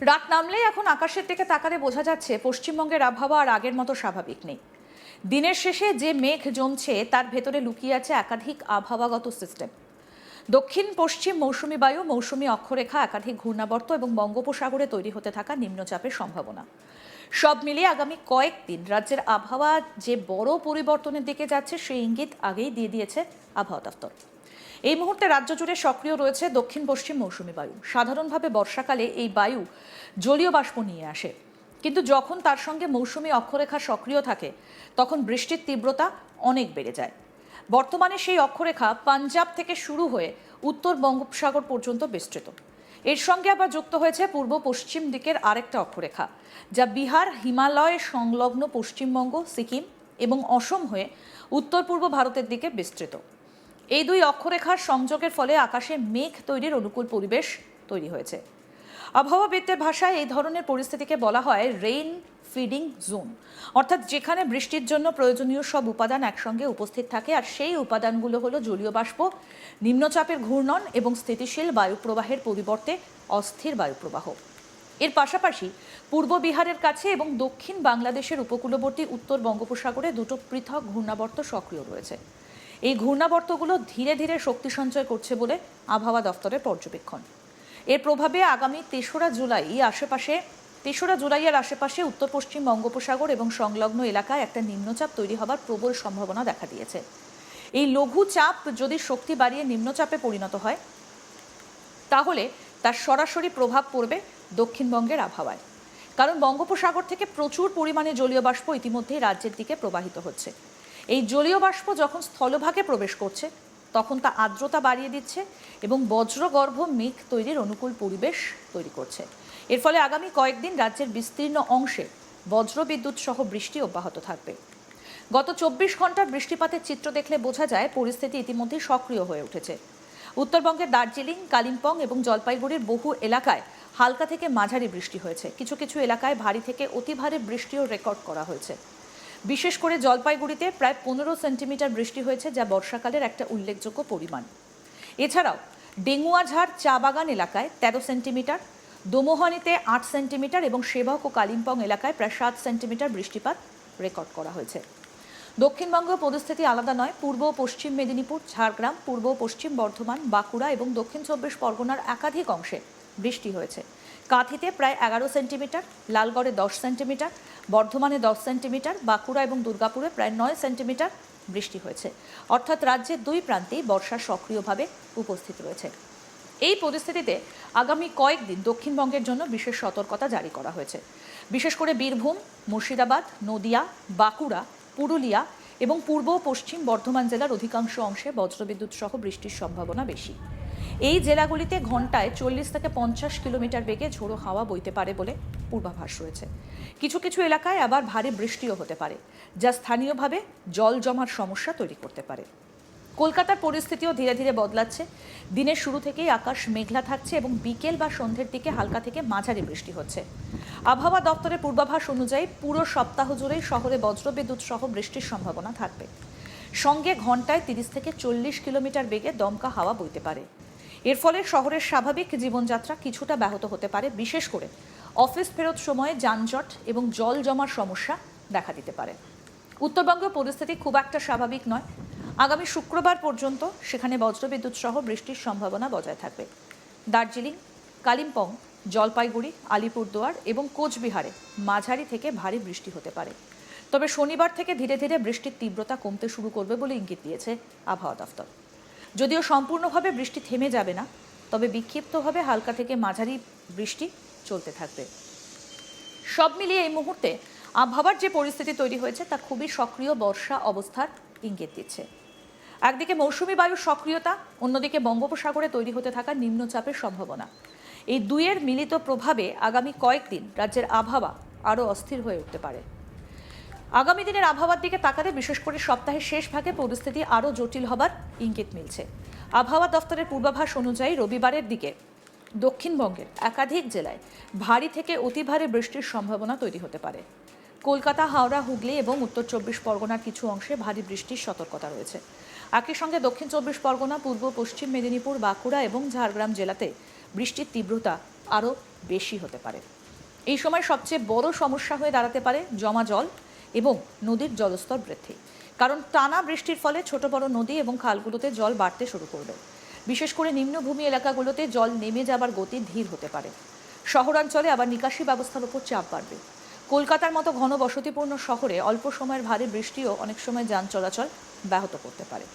রাত নামলেই এখন আকাশের দিকে তাকালে বোঝা যাচ্ছে পশ্চিমবঙ্গের আবহাওয়া আর আগের মতো স্বাভাবিক নেই। দিনের শেষে যে মেঘ জমছে তার ভেতরে লুকিয়ে আছে একাধিক আবহাওয়াগত সিস্টেম। দক্ষিণ পশ্চিম মৌসুমি বায়ু, মৌসুমি অক্ষরেখা, একাধিক ঘূর্ণাবর্ত এবং বঙ্গোপসাগরে তৈরি হতে থাকা নিম্নচাপের সম্ভাবনা। সব মিলিয়ে আগামী কয়েকদিন রাজ্যের আবহাওয়া যে বড় পরিবর্তনের দিকে যাচ্ছে সেই ইঙ্গিত আগেই দিয়ে দিয়েছে আবহাওয়া দফতর। এই মুহূর্তে রাজ্য জুড়ে সক্রিয় রয়েছে দক্ষিণ পশ্চিম মৌসুমি বায়ু। সাধারণভাবে বর্ষাকালে এই বায়ু জলীয় বাষ্প নিয়ে আসে, কিন্তু যখন তার সঙ্গে মৌসুমি অক্ষরেখা সক্রিয় থাকে তখন বৃষ্টির তীব্রতা অনেক বেড়ে যায়। বর্তমানে সেই অক্ষরেখা পাঞ্জাব থেকে শুরু হয়ে উত্তর বঙ্গোপসাগর পর্যন্ত বিস্তৃত। এর সঙ্গে আবার যুক্ত হয়েছে পূর্ব পশ্চিম দিকের আরেকটা অক্ষরেখা, যা বিহার, হিমালয় সংলগ্ন পশ্চিমবঙ্গ, সিকিম এবং অসম হয়ে উত্তর পূর্ব ভারতের দিকে বিস্তৃত। এই দুই অক্ষরেখার সংযোগের ফলে আকাশে মেঘ তৈরির অনুকূল পরিবেশ তৈরি হয়েছে। আবহাওয়াবিদদের ভাষায় এই ধরনের পরিস্থিতিকে বলা হয় রেইন ফিডিং জোন, অর্থাৎ যেখানে বৃষ্টির জন্য প্রয়োজনীয় সব উপাদান একসঙ্গে উপস্থিত থাকে, আর সেই উপাদানগুলো হলো জলীয় বাষ্প, নিম্নচাপের ঘূর্ণন এবং স্থিতিশীল বায়ুপ্রবাহের পরিবর্তে অস্থির বায়ুপ্রবাহ। এর পাশাপাশি পূর্ব বিহারের কাছে এবং দক্ষিণ বাংলাদেশের উপকূলবর্তী উত্তর বঙ্গোপসাগরে দুটো পৃথক ঘূর্ণাবর্ত সক্রিয় রয়েছে। এই ঘূর্ণাবর্তগুলো ধীরে ধীরে শক্তি সঞ্চয় করছে বলে আবহাওয়া দফতরের পর্যবেক্ষণ। এর প্রভাবে আগামী ৩রা জুলাইয়ের আশেপাশে উত্তর পশ্চিম বঙ্গোপসাগর এবং সংলগ্ন এলাকায় একটা নিম্নচাপ তৈরি হবার প্রবল সম্ভাবনা দেখা দিয়েছে। এই লঘু চাপ যদি শক্তি বাড়িয়ে নিম্নচাপে পরিণত হয় তাহলে তার সরাসরি প্রভাব পড়বে দক্ষিণবঙ্গের আবহাওয়ায়, কারণ বঙ্গোপসাগর থেকে প্রচুর পরিমাণে জলীয় বাষ্প ইতিমধ্যেই রাজ্যের দিকে প্রবাহিত হচ্ছে। এই জলীয় বাষ্প যখন স্থলভাগে প্রবেশ করছে তখন তা আর্দ্রতা বাড়িয়ে দিচ্ছে এবং বজ্রগর্ভ মেঘ তৈরির অনুকূল পরিবেশ তৈরি করছে। এর ফলে আগামী কয়েকদিন রাজ্যের বিস্তীর্ণ অংশে বজ্রবিদ্যুৎ সহ বৃষ্টি অব্যাহত থাকবে। গত ২৪ ঘন্টার বৃষ্টিপাতের চিত্র দেখলে বোঝা যায় পরিস্থিতি ইতিমধ্যেই সক্রিয় হয়ে উঠেছে। উত্তরবঙ্গের দার্জিলিং, কালিম্পং এবং জলপাইগুড়ির বহু এলাকায় হালকা থেকে মাঝারি বৃষ্টি হয়েছে। কিছু কিছু এলাকায় ভারী থেকে অতি ভারী বৃষ্টিও রেকর্ড করা হয়েছে। বিশেষ করে জলপাইগুড়িতে প্রায় ১৫ সেন্টিমিটার বৃষ্টি হয়েছে, যা বর্ষাকালের একটা উল্লেখযোগ্য পরিমাণ। এছাড়াও ডেঙ্গুয়াঝাড় চা বাগান এলাকায় ১৩ সেন্টিমিটার, দোমোহানিতে ৮ সেন্টিমিটার এবং সেবক ও কালিম্পং এলাকায় প্রায় ৭ সেন্টিমিটার বৃষ্টিপাত রেকর্ড করা হয়েছে। দক্ষিণবঙ্গ পরিস্থিতি আলাদা নয়। পূর্ব পশ্চিম মেদিনীপুর, ঝাড়গ্রাম, পূর্ব পশ্চিম বর্ধমান, বাঁকুড়া এবং দক্ষিণ ২৪ পরগনার একাধিক অংশে বৃষ্টি হয়েছে। কাঁথিতে প্রায় ১১ সেন্টিমিটার, লালগড়ে ১০ সেন্টিমিটার, বর্ধমানে ১০ সেন্টিমিটার, বাঁকুড়া এবং দুর্গাপুরে প্রায় ৯ সেন্টিমিটার বৃষ্টি হয়েছে। অর্থাৎ রাজ্যের দুই প্রান্তেই বর্ষা সক্রিয়ভাবে উপস্থিত রয়েছে। এই পরিস্থিতিতে আগামী কয়েকদিন দক্ষিণবঙ্গের জন্য বিশেষ সতর্কতা জারি করা হয়েছে। বিশেষ করে বীরভূম, মুর্শিদাবাদ, নদিয়া, বাঁকুড়া, পুরুলিয়া এবং পূর্ব পশ্চিম বর্ধমান জেলার অধিকাংশ অংশে বজ্রবিদ্যুৎ সহ বৃষ্টির সম্ভাবনা বেশি। এই জেলাগুলিতে ঘন্টায় ৪০ থেকে ৫০ কিলোমিটার বেগে ঝোড়ো হাওয়া বইতে পারে বলে পূর্বাভাস রয়েছে। কিছু কিছু এলাকায় আবার ভারী বৃষ্টিও হতে পারে, যা স্থানীয়ভাবে জল জমার সমস্যা তৈরি করতে পারে। কলকাতার পরিস্থিতিও ধীরে ধীরে বদলাচ্ছে। দিনের শুরু থেকেই আকাশ মেঘলা থাকছে এবং বিকেল বা সন্ধ্যের দিকে হালকা থেকে মাঝারি বৃষ্টি হচ্ছে। আবহাওয়া দপ্তরের পূর্বাভাস অনুযায়ী পুরো সপ্তাহ জুড়েই শহরে বজ্রবিদ্যুৎ সহ বৃষ্টির সম্ভাবনা থাকবে। সঙ্গে ঘন্টায় ৩০ থেকে ৪০ কিলোমিটার বেগে দমকা হাওয়া বইতে পারে। এর ফলে শহরের স্বাভাবিক জীবনযাত্রা কিছুটা ব্যাহত হতে পারে। বিশেষ করে অফিস ফেরত সময়ে যানজট এবং জল জমার সমস্যা দেখা দিতে পারে। উত্তরবঙ্গের পরিস্থিতি খুব একটা স্বাভাবিক নয়। আগামী শুক্রবার পর্যন্ত সেখানে বজ্রবিদ্যুৎ সহ বৃষ্টির সম্ভাবনা বজায় থাকবে। দার্জিলিং, কালিম্পং, জলপাইগুড়ি, আলিপুরদুয়ার এবং কোচবিহারে মাঝারি থেকে ভারী বৃষ্টি হতে পারে। তবে শনিবার থেকে ধীরে ধীরে বৃষ্টির তীব্রতা কমতে শুরু করবে বলে ইঙ্গিত দিয়েছে আবহাওয়া দফতর। যদিও সম্পূর্ণভাবে বৃষ্টি থেমে যাবে না, তবে বিক্ষিপ্তভাবে হালকা থেকে মাঝারি বৃষ্টি চলতে থাকবে। সব মিলিয়ে এই মুহূর্তে আবহাওয়ার যে পরিস্থিতি তৈরি হয়েছে তা খুবই সক্রিয় বর্ষা অবস্থার ইঙ্গিত দিচ্ছে। একদিকে মৌসুমি বায়ুর সক্রিয়তা, অন্যদিকে বঙ্গোপসাগরে তৈরি হতে থাকা নিম্নচাপের সম্ভাবনা। এই দুইয়ের মিলিত প্রভাবে আগামী কয়েকদিন রাজ্যের আবহাওয়া আরও অস্থির হয়ে উঠতে পারে। আগামী দিনের আবহাওয়ার দিকে তাকালে বিশেষ করে সপ্তাহের শেষ ভাগে পরিস্থিতি আরও জটিল হবার ইঙ্গিত মিলছে। আবহাওয়া দফতরের পূর্বাভাস অনুযায়ী রবিবারের দিকে দক্ষিণবঙ্গের একাধিক জেলায় ভারী থেকে অতি ভারী বৃষ্টির সম্ভাবনা তৈরি হতে পারে। কলকাতা, হাওড়া, হুগলি এবং উত্তর ২৪ পরগনার কিছু অংশে ভারী বৃষ্টির সতর্কতা রয়েছে। একই সঙ্গে দক্ষিণ ২৪ পরগনা, পূর্ব পশ্চিম মেদিনীপুর, বাঁকুড়া এবং ঝাড়গ্রাম জেলাতে বৃষ্টির তীব্রতা আরও বেশি হতে পারে। এই সময় সবচেয়ে বড় সমস্যা হয়ে দাঁড়াতে পারে জমা জল এবং নদীর জলস্তর বৃদ্ধি, কারণ টানা বৃষ্টির ফলে ছোট বড় নদী এবং খালগুলোতে জল বাড়তে শুরু করবে। বিশেষ করে নিম্নভূমি এলাকাগুলোতে জল নেমে যাবার গতি ধীর হতে পারে। শহরাঞ্চলে আবার নিকাশি ব্যবস্থার উপর চাপ বাড়বে। কলকাতার মতো ঘন বসতিপূর্ণ শহরে অল্প সময়ের ভারী বৃষ্টিও অনেক সময় যান চলাচল ব্যাহত করতে পারে।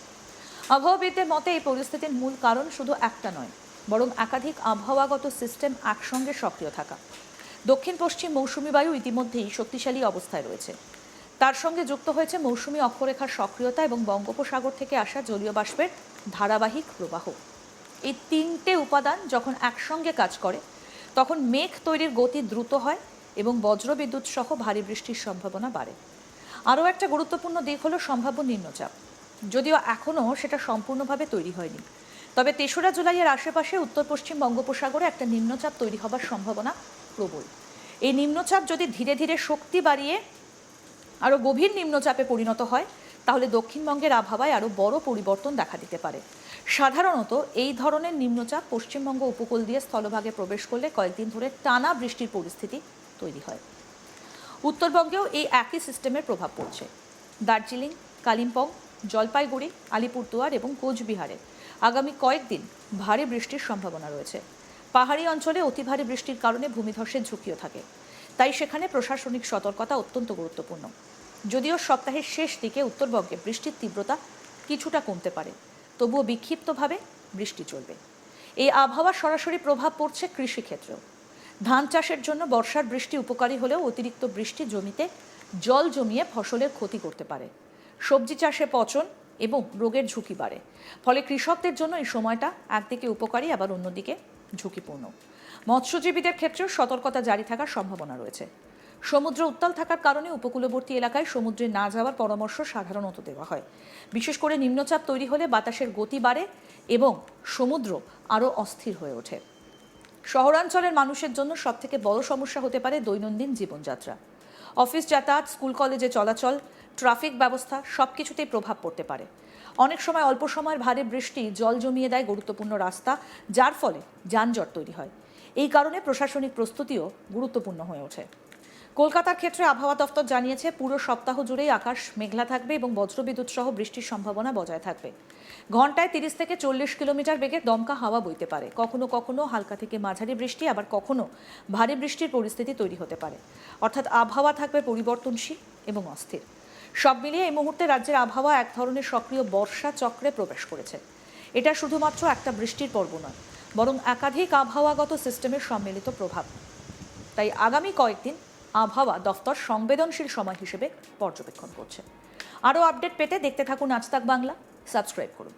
আবহাওয়াবিদদের মতে এই পরিস্থিতির মূল কারণ শুধু একটা নয়, বরং একাধিক আবহাওয়াগত সিস্টেম একসঙ্গে সক্রিয় থাকা। দক্ষিণ পশ্চিম মৌসুমী বায়ু ইতিমধ্যেই শক্তিশালী অবস্থায় রয়েছে। তার সঙ্গে যুক্ত হয়েছে মৌসুমী অক্ষরেখার সক্রিয়তা এবং বঙ্গোপসাগর থেকে আসা জলীয় বাষ্পের ধারাবাহিক প্রবাহ। এই তিনটে উপাদান যখন একসঙ্গে কাজ করে তখন মেঘ তৈরির গতি দ্রুত হয় এবং বজ্রবিদ্যুৎ সহ ভারী বৃষ্টির সম্ভাবনা বাড়ে। আরও একটা গুরুত্বপূর্ণ দিক হলো সম্ভাব্য নিম্নচাপ। যদিও এখনও সেটা সম্পূর্ণভাবে তৈরি হয়নি, তবে ৩রা জুলাইয়ের আশেপাশে উত্তর পশ্চিম বঙ্গোপসাগরে একটা নিম্নচাপ তৈরি হবার সম্ভাবনা প্রবল। এই নিম্নচাপ যদি ধীরে ধীরে শক্তি বাড়িয়ে আরও গভীর নিম্নচাপে পরিণত হয় তাহলে দক্ষিণবঙ্গের আবহাওয়ায় আরও বড় পরিবর্তন দেখা দিতে পারে। সাধারণত এই ধরনের নিম্নচাপ পশ্চিমবঙ্গ উপকূল দিয়ে স্থলভাগে প্রবেশ করলে কয়েকদিন ধরে টানা বৃষ্টির পরিস্থিতি তৈরি হয়। উত্তরবঙ্গেও এই একই সিস্টেমের প্রভাব পড়ছে। দার্জিলিং, কালিম্পং, জলপাইগুড়ি, আলিপুরদুয়ার এবং কোচবিহারে আগামী কয়েকদিন ভারী বৃষ্টির সম্ভাবনা রয়েছে। পাহাড়ি অঞ্চলে অতি ভারী বৃষ্টির কারণে ভূমিধসের ঝুঁকিও থাকে, তাই সেখানে প্রশাসনিক সতর্কতা অত্যন্ত গুরুত্বপূর্ণ। যদিও সপ্তাহের শেষ দিকে উত্তরবঙ্গে বৃষ্টির তীব্রতা কিছুটা কমতে পারে, তবুও বিক্ষিপ্তভাবে বৃষ্টি চলবে। এই আবহাওয়ার সরাসরি প্রভাব পড়ছে কৃষিক্ষেত্রেও। ধান চাষের জন্য বর্ষার বৃষ্টি উপকারী হলেও অতিরিক্ত বৃষ্টি জমিতে জল জমিয়ে ফসলের ক্ষতি করতে পারে। সবজি চাষে পচন এবং রোগের ঝুঁকি বাড়ে। ফলে কৃষকদের জন্য এই সময়টা একদিকে উপকারী, আবার অন্যদিকে ঝুঁকিপূর্ণ। মৎস্যজীবীদের ক্ষেত্রেও সতর্কতা জারি থাকার সম্ভাবনা রয়েছে। সমুদ্র উত্তাল থাকার কারণে উপকূলবর্তী এলাকায় সমুদ্রে না যাওয়ার পরামর্শ সাধারণত দেওয়া হয়। বিশেষ করে নিম্নচাপ তৈরি হলে বাতাসের গতি বাড়ে এবং সমুদ্র আরও অস্থির হয়ে ওঠে। শহরাঞ্চলের মানুষের জন্য সবথেকে বড় সমস্যা হতে পারে দৈনন্দিন জীবনযাত্রা। অফিস যাতায়াত, স্কুল কলেজে চলাচল, ট্রাফিক ব্যবস্থা সবকিছুতেই প্রভাব পড়তে পারে। অনেক সময় অল্প সময়ের ভারী বৃষ্টি জল জমিয়ে দেয় গুরুত্বপূর্ণ রাস্তা, যার ফলে যানজট তৈরি হয়। এই কারণে প্রশাসনিক প্রস্তুতিও গুরুত্বপূর্ণ হয়ে ওঠে। কলকাতার ক্ষেত্রে আবহাওয়া দফতর জানিয়েছে পুরো সপ্তাহ জুড়েই আকাশ মেঘলা থাকবে এবং বজ্রবিদ্যুৎ সহ বৃষ্টির সম্ভাবনা বজায় থাকবে। ঘন্টায় 30 থেকে 40 কিলোমিটার বেগে দমকা হাওয়া বইতে পারে। কখনো কখনো হালকা থেকে মাঝারি বৃষ্টি, আবার কখনো ভারী বৃষ্টির পরিস্থিতি তৈরি হতে পারে। অর্থাৎ আবহাওয়া থাকবে পরিবর্তনশীল এবং অস্থির। সব মিলিয়ে এই মুহূর্তে রাজ্যের আবহাওয়া এক ধরনের সক্রিয় বর্ষা চক্রে প্রবেশ করেছে। এটা শুধুমাত্র একটা বৃষ্টির পর্ব নয়, বরং একাধিক আবহাওয়াগত সিস্টেমের সম্মিলিত প্রভাব। তাই আগামী কয়েকদিন আবহাওয়া দফতর সংবেদনশীল সময় হিসেবে পর্যবেক্ষণ করছে। আরও আপডেট পেতে দেখতে থাকুন আজ তাক বাংলা, সাবস্ক্রাইব করুন।